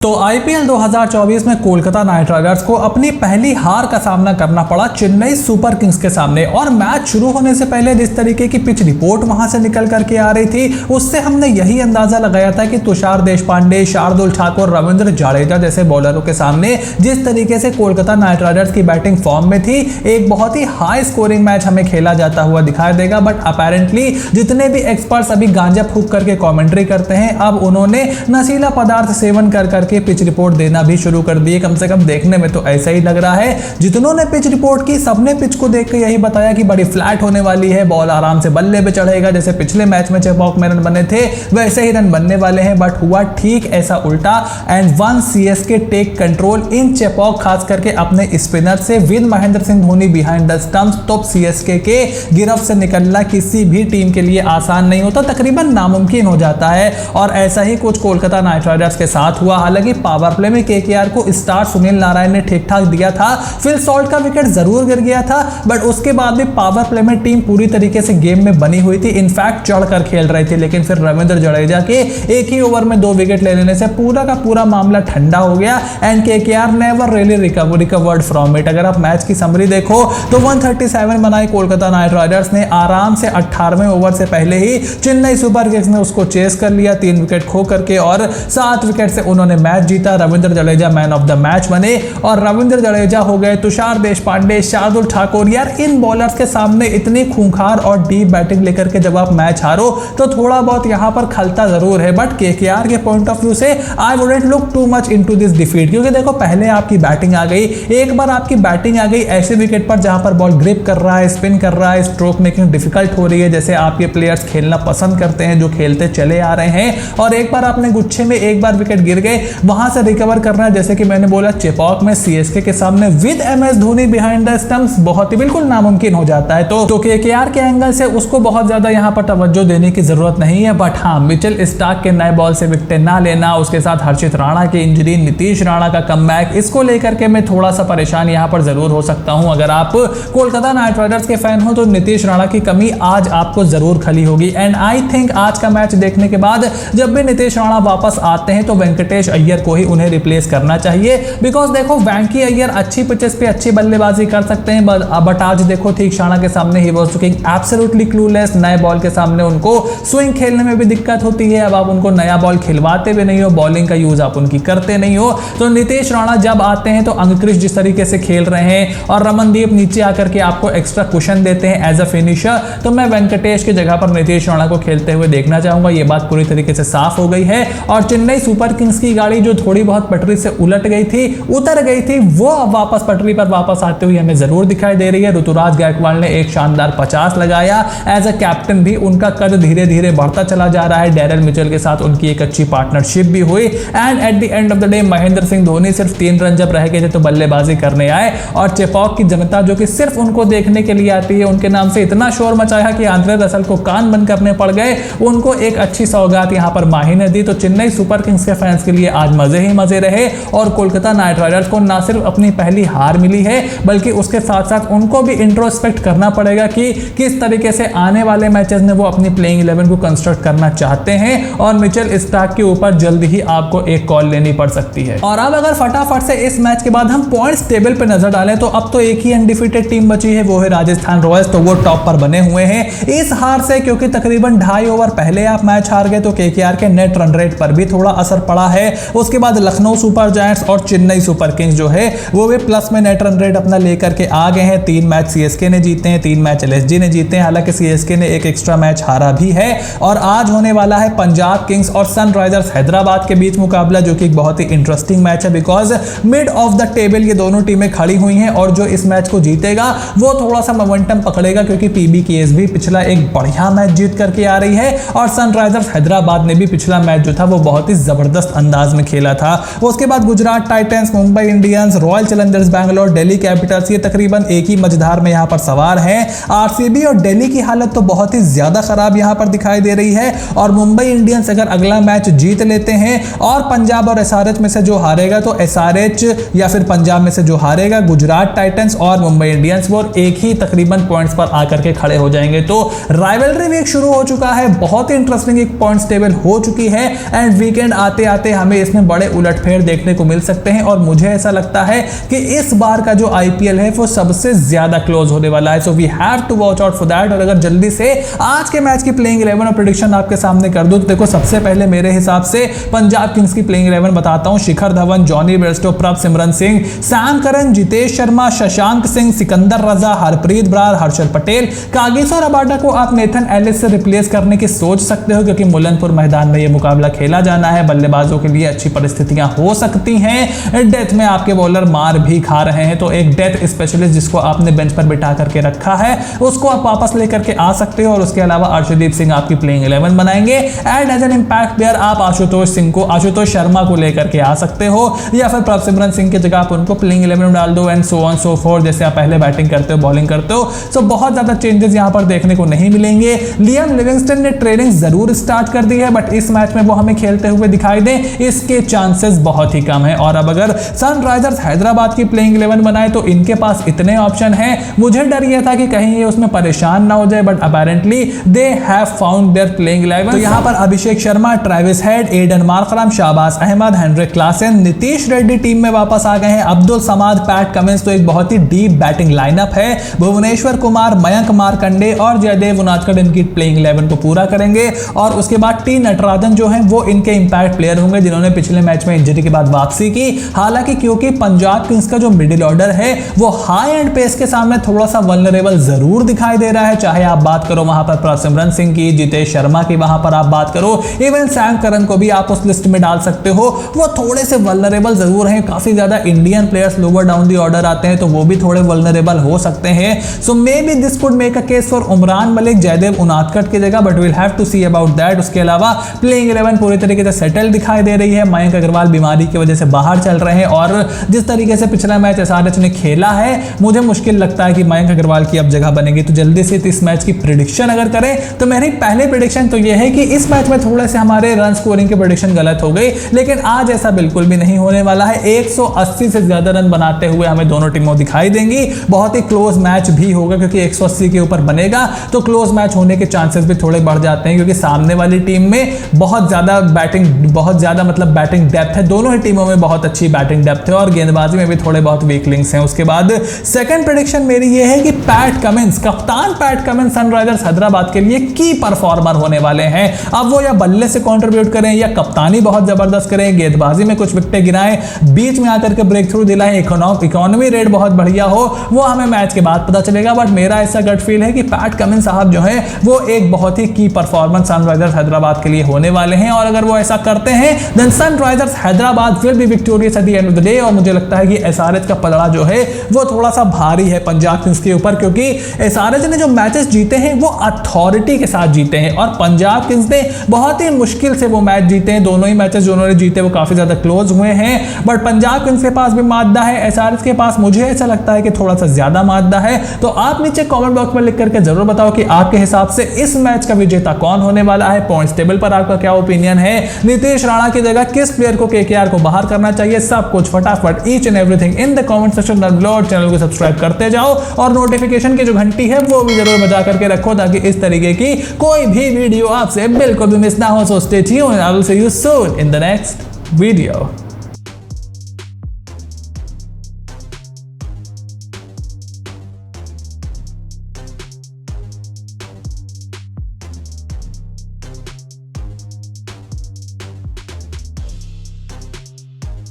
तो आईपीएल 2024 में Kolkata night Riders को अपनी पहली हार का सामना करना पड़ा चेन्नई सुपर किंग्स के सामने। और मैच शुरू होने से पहले जिस तरीके की पिच रिपोर्ट वहां से निकल करके आ रही थी, उससे हमने यही अंदाजा लगाया था कि तुषार देशपांडे, शार्दुल ठाकुर, रविंद्र जडेजा जैसे बॉलरों के सामने जिस तरीके से कोलकाता नाइट राइडर्स की बैटिंग फॉर्म में थी, एक बहुत ही हाई स्कोरिंग मैच हमें खेला जाता हुआ दिखाई देगा। बट अपेरेंटली जितने भी एक्सपर्ट्स अभी गांजा फूंक करके कॉमेंट्री करते हैं, अब उन्होंने नशीला पदार्थ सेवन कर के पिच रिपोर्ट देना भी शुरू कर दी है। कम से कम देखने में तो ऐसा ही लग रहा है। जितनों ने पिच रिपोर्ट की, सबने पिच को देख के यही बताया कि बड़ी फ्लैट होने वाली है, बॉल आराम से बल्ले पे चढ़ेगा। जैसे पिछले मैच में चेपॉक में रन बने थे वैसे ही रन बनने वाले हैं। बट हुआ ठीक ऐसा उल्टा, and one CSK take control in Chepauk, खास करके अपने स्पिनर से with Mahendra Singh Dhoni behind the stumps. तो सीएसके के गिरफ्त से निकलना किसी भी टीम के लिए आसान नहीं होता, तकरीबन नामुमकिन हो जाता है। और ऐसा ही कुछ कोलकाता नाइट राइडर्स के साथ हुआ। हालांकि पावर प्ले में केकेआर को स्टार सुनील नारायण ने ठीक ठाक दिया था। फिल सॉल्ट का विकेट जरूर गिर गया था, बट उसके बाद भी पावर प्ले में टीम पूरी तरीके से गेम में बनी हुई थी, इनफैक्ट चढ़कर खेल रही थी। लेकिन फिर रविंद्र जडेजा के एक ही ओवर में 2 विकेट ले लेने से पूरा का पूरा मामला ठंडा हो गया, and KKR never really recovered from it. अगर आप मैच की समरी देखो तो 137 बनाई कोलकाता नाइट राइडर्स ने आराम से 18वें ओवर से पहले ही चेन्नई सुपर किंग्स ने उसको चेस कर लिया 3 विकेट खो करके, और 7 विकेट से उन्होंने मैच जीता। Ravindra Jadeja man of the match बने, और रविंद्र जडेजा हो गए, तुषार देशपांडे, शार्दुल ठाकुर। यार इन बॉलर्स के सामने इतनी खूंखार और डीप बैटिंग लेकर के जब आप मैच हारो तो थोड़ा बहुत यहां पर खलता जरूर है। बट केकेआर के पॉइंट ऑफ व्यू से I wouldn't look too much into this defeat, क्योंकि देखो पहले आपकी बैटिंग आ गई, एक बार आपकी बैटिंग आ गई ऐसे विकेट पर जहां पर बॉल ग्रिप कर रहा है, स्पिन कर रहा है, स्ट्रोक मेकिंग डिफिकल्ट हो रही है, जैसे आपके प्लेयर्स खेलना पसंद करते हैं, जो खेलते चले आ रहे हैं। और एक बार आपने गुच्छे में एक बार विकेट गिर गए, वहां से रिकवर करना, जैसे कि मैंने बोला चेपॉक में सीएसके के सामने with MS Dhoni behind the stumps, बहुत ही बिल्कुल नामुमकिन हो जाता है। तो केकेआर के एंगल से उसको बहुत ज्यादा यहां पर तवज्जो देने की जरूरत नहीं है। बट हाँ, मिचेल स्टार्क के नए बॉल से विकेट ना लेना, उसके साथ हर्षित राणा की इंजरी, नीतीश राणा का कमबैक, इसको लेकर के मैं थोड़ा सा परेशान यहां पर जरूर हो सकता हूं। अगर आप कोलकाता नाइट राइडर्स के फैन हो तो नीतीश राणा की कमी आज आपको जरूर खली होगी। एंड आई थिंक आज का मैच देखने के बाद जब भी नीतीश राणा वापस आते हैं तो वेंकटेश अय्यर को ही उन्हें रिप्लेस करना चाहिए। बिकॉज देखो वैंकी अय्यर अच्छी पिचेस पे अच्छी बल्लेबाजी कर सकते हैं, बट आज देखो तीक्षाणा के सामने he was looking absolutely clueless. नए बॉल के सामने उनको स्विंग खेलने में भी दिक्कत होती है। अब आप उनको नया बॉल खिलवाते भी नहीं हो, बॉलिंग का यूज आप उनकी करते नहीं हो। तो नीतीश राणा जब आते हैं तो अंकुरिश जिस तरीके से खेल रहे हैं और रमनदीप नीचे आकर के आपको एक्स्ट्रा कुशन देते हैं एज अ फिनिशर, तो मैं वेंकटेश की जगह पर नीतीश राणा को खेलते हुए देखना चाहूंगा। ये बात पूरी तरीके से साफ हो गई है। और चेन्नई सुपर किंग्स की गाड़ी जो थोड़ी बहुत पटरी से उतर गई थी, वो अब वापस पटरी पर वापस आते हुए हमें जरूर दिखाई दे रही है। ऋतुराज गायकवाड़ ने एक शानदार 50 लगाया, एज अ कैप्टन भी उनका कद धीरे धीरे बढ़ता चला जा रहा है। डेरिल मिचेल के साथ उनकी एक अच्छी पार्टनरशिप भी हुई, and eight the end of the day Mahendra Singh Dhoni सिर्फ 3 रन जब रह गए थे तो बल्लेबाजी करने आए, और चेपॉक की जनता जो कि सिर्फ उनको देखने के लिए आती है, उनके नाम से इतना शोर मचाया कि आंद्रे रसल को कान बंद करने पड़ गए। उनको एक अच्छी सौगात यहां पर माही ने दी। तो चेन्नई सुपर किंग्स के फैंस के लिए आज मजे ही मजे रहे, और कोलकाता नाइट राइडर्स को ना सिर्फ अपनी पहली हार मिली है, बल्कि उसके साथ साथ उनको भी इंट्रोस्पेक्ट करना पड़ेगा कि किस तरीके से आने वाले मैचेस में वो अपनी प्लेइंग 11 को कंस्ट्रक्ट करना चाहते हैं। और मिचेल स्टार्क के ऊपर जल्द ही आपको एक कॉल लेनी पड़ सकती है। और अब अगर फटाफट से इस मैच के बाद हम पॉइंट्स टेबल पे नजर डालें तो अब तो एक ही अनडिफीटेड टीम बची है, वो है राजस्थान रॉयल्स। तो वो टॉप पर बने हुए हैं इस हार से, क्योंकि तकरीबन 2.5 ओवर पहले आप मैच हार गए तो केकेआर के नेट रन रेट पर भी थोड़ा असर पड़ा है। उसके बाद लखनऊ सुपर जायंट्स और चेन्नई सुपर किंग्स जो है वो भी प्लस में नेट रन रेट अपना लेकर के आ गए हैं। 3 मैच सीएसके ने जीते हैं, 3 मैच एलएसजी ने जीते हैं। हालांकि सीएसके ने एक एक्स्ट्रा मैच हारा भी है। और आज होने वाला है पंजाब किंग्स और सनराइजर्स हैदराबाद के बीच मुकाबला, जो कि एक बहुत ही इंटरेस्टिंग मैच है, because mid of the table ये दोनों टीमें खड़ी हुई हैं, और जो इस मैच को जीतेगा वो थोड़ा सा मोमेंटम पकड़ेगा, क्योंकि पीबीकेएस भी पिछला एक बढ़िया मैच जीत करके आ रही है, और सनराइजर्स हैदराबाद ने भी पिछला मैच जो था वो बहुत ही जबरदस्त अंदाज में खेला था। उसके बाद Gujarat Titans, Mumbai Indians, royal Challengers Bangalore, Delhi Capitals, ये तकरीबन एक ही मझधार में यहां पर सवार हैं। आरसीबी और दिल्ली की हालत तो बहुत ही ज्यादा खराब यहां पर दिखाई दे रही है, और मुंबई इंडियंस अगर अगला मैच जीत लेते हैं और पंजाब और एसआरएच में से जो हारेगा तो एसआरएच या फिर पंजाब में से जो हारेगा गुजरात टाइटंस और मुंबई इंडियंस, वो एक ही तकरीबन पॉइंट्स पर आकर के खड़े हो जाएंगे। तो राइवलरी वीक शुरू हो चुका है, बहुत ही इंटरेस्टिंग एक पॉइंट्स टेबल हो चुकी है, एंड वीकेंड आते आते हमें में बड़े उलटफेर देखने को मिल सकते हैं और मुझे ऐसा लगता है कि इस बार का जो आईपीएल है वो सबसे ज्यादा क्लोज होने वाला है। So we have to watch out for that. और अगर जल्दी से आज के मैच की प्लेइंग 11 और प्रेडिक्शन आपके सामने कर दूं तो देखो, सबसे पहले मेरे हिसाब से पंजाब किंग्स की प्लेइंग 11 बताता हूं। शिखर धवन, जॉनी बेयरस्टो, प्रभ सिमरन सिंह, सैम करन, जितेश शर्मा, शशांक सिंह, सिकंदर रजा, हरप्रीत बरार, हर्षल पटेल, कागिसो रबाडा को आप नेथन एलिस से रिप्लेस करने की सोच सकते हो क्योंकि मुल्लनपुर मैदान में यह मुकाबला खेला जाना है। बल्लेबाजों के लिए अच्छी परिस्थितियां हो सकती हैं। डेथ में आपके बॉलर मार भी खा रहे हैं, तो एक डेथ स्पेशलिस्ट जिसको आपने बेंच पर बिठा करके रखा है उसको आप वापस लेकर के आ सकते हो। और उसके अलावा अर्शदीप सिंह आपकी प्लेइंग 11 बनाएंगे। And as an impact player आप आशुतोष शर्मा को लेकर के आ सकते हो या फिर प्रभ सिमरन सिंह की जगह आप उनको प्लेइंग 11 में डाल दो and so on so fourth. जैसे आप पहले बैटिंग करते हो, बॉलिंग करते हो, सो बहुत ज्यादा चेंजेस यहां पर देखने को नहीं मिलेंगे। लियाम लिविंगस्टन ने ट्रेनिंग जरूर स्टार्ट कर दी है बट इस मैच में वो हमें खेलते हुए दिखाई दे इसके चांसेस बहुत ही कम है। और अब अगर सनराइजर्स हैदराबाद की प्लेइंग 11 बनाए तो इनके पास इतने ऑप्शन हैं, मुझे डर यह था कि कहीं ये उसमें परेशान ना हो जाए but apparently they have found their playing 11। तो यहां पर Abhishek Sharma, Travis Head, Aiden Markram, Shahbaz Ahmed, Heinrich Klaasen, Nitish Reddy team में वापस आ गए हैं। अब्दुल समाद, पैट कमिंस, तो एक बहुत ही डीप बैटिंग लाइनअप है। भुवनेश्वर कुमार, मयंक मार्कंडे और जयदेव उनादकट इनकी प्लेइंग 11 को पूरा करेंगे। और उसके बाद टी नटराजन जो है वो इनके इंपैक्ट प्लेयर होंगे जिन्होंने पिछले मैच में इंजरी के बाद वापसी की। हालांकि क्योंकि पंजाब किंग्स का जो मिडिल ऑर्डर है वो हाई एंड पेस के सामने थोड़ा सा वल्नरेबल जरूर दिखाई दे रहा है, चाहे आप बात करो वहां पर प्रभ सिमरन सिंह की, जितेश शर्मा की, वहां पर आप बात करो इवन सैम करन को भी आप उस लिस्ट में डाल सकते हो। वो थोड़े से वल्नरेबल जरूर हैं, काफी ज्यादा Indian players lower down the order आते हैं तो वो भी थोड़े वल्नरेबल हो सकते हैं। So maybe this could make a case for Umran Malik, Jaydev Unadkat की जगह, but will have to see about that. उसके अलावा प्लेइंग 11 पूरी तरीके से सेटल दिखाई दे रही है। मयंक अग्रवाल बीमारी की वजह से बाहर चल रहे हैं और जिस तरीके से पिछला मैच एसआरएच ने खेला है मुझे मुश्किल लगता है कि मयंक अग्रवाल की अब जगह बनेगी। तो जल्दी से इस मैच की प्रेडिक्शन अगर करें तो मेरी पहले प्रेडिक्शन तो यह है कि इस मैच में थोड़े से हमारे रन स्कोरिंग की प्रेडिक्शन गलत हो गई, लेकिन आज ऐसा बिल्कुल भी नहीं होने वाला है। 180 से ज्यादा रन बनाते हुए हमें दोनों टीमों दिखाई देंगी। बहुत ही क्लोज मैच भी होगा क्योंकि 180 के ऊपर बनेगा तो क्लोज मैच होने के चांसेस भी थोड़े बढ़ जाते हैं क्योंकि सामने वाली टीम में बहुत ज्यादा बैटिंग डेप्थ है। दोनों ही टीमों में बहुत अच्छी बैटिंग डेप्थ है और गेंदबाजी में भी थोड़े बहुत वीक लिंक्स हैं। उसके बाद सेकंड प्रेडिक्शन मेरी ये है कि पैट कमिंस, कप्तान पैट कमिंस सनराइजर्स हैदराबाद के लिए की परफॉर्मर होने वाले हैं। अब वो या बल्ले से कंट्रीब्यूट करें या कप्तानी बहुत जबरदस्त करें, गेंदबाजी में कुछ विकेटें गिराएं, बीच में आकर के ब्रेक थ्रू दिलाएं, इकोनॉमी रेट बहुत बढ़िया हो, वो हमें मैच के बाद पता चलेगा। बट मेरा ऐसा गट फील है कि पैट कमिंस साहब जो है वो एक बहुत ही की परफॉर्मेंस सनराइजर्स हैदराबाद के लिए होने वाले हैं और अगर वो ऐसा करते हैं then Sunrisers Hyderabad will be victorious at the end of the day. और मुझे लगता है कि एसआरएच का पलड़ा जो है वो थोड़ा सा भारी है पंजाब किंग्स के ऊपर क्योंकि एसआरएच ने जो मैचेस जीते हैं वो अथॉरिटी के साथ जीते हैं और पंजाब किंग्स ने बहुत ही मुश्किल से वो मैच जीते हैं। दोनों ही मैचेस जो उन्होंने जीते वो काफी ज्यादा क्लोज हुए हैं बट पंजाब किंग्स के पास भी मादा है, एसआरएच के पास मुझे ऐसा लगता है कि थोड़ा सा ज्यादा मादा है। तो आप नीचे कमेंट बॉक्स में लिख करके जरूर बताओ कि आपके हिसाब से इस मैच का विजेता कौन होने वाला है। पॉइंट्स टेबल पर आपका क्या ओपिनियन है, नीतीश राणा की जगह किस प्लेयर को केकेआर को बाहर करना चाहिए, सब कुछ फटाफट each and everything in the comment section down below. Channel को सब्सक्राइब करते जाओ और नोटिफिकेशन की जो घंटी है वो भी जरूर बजा करके रखो ताकि इस तरीके की कोई भी वीडियो आपसे बिल्कुल भी मिस ना हो। So stay tuned, I will see you soon in the next video.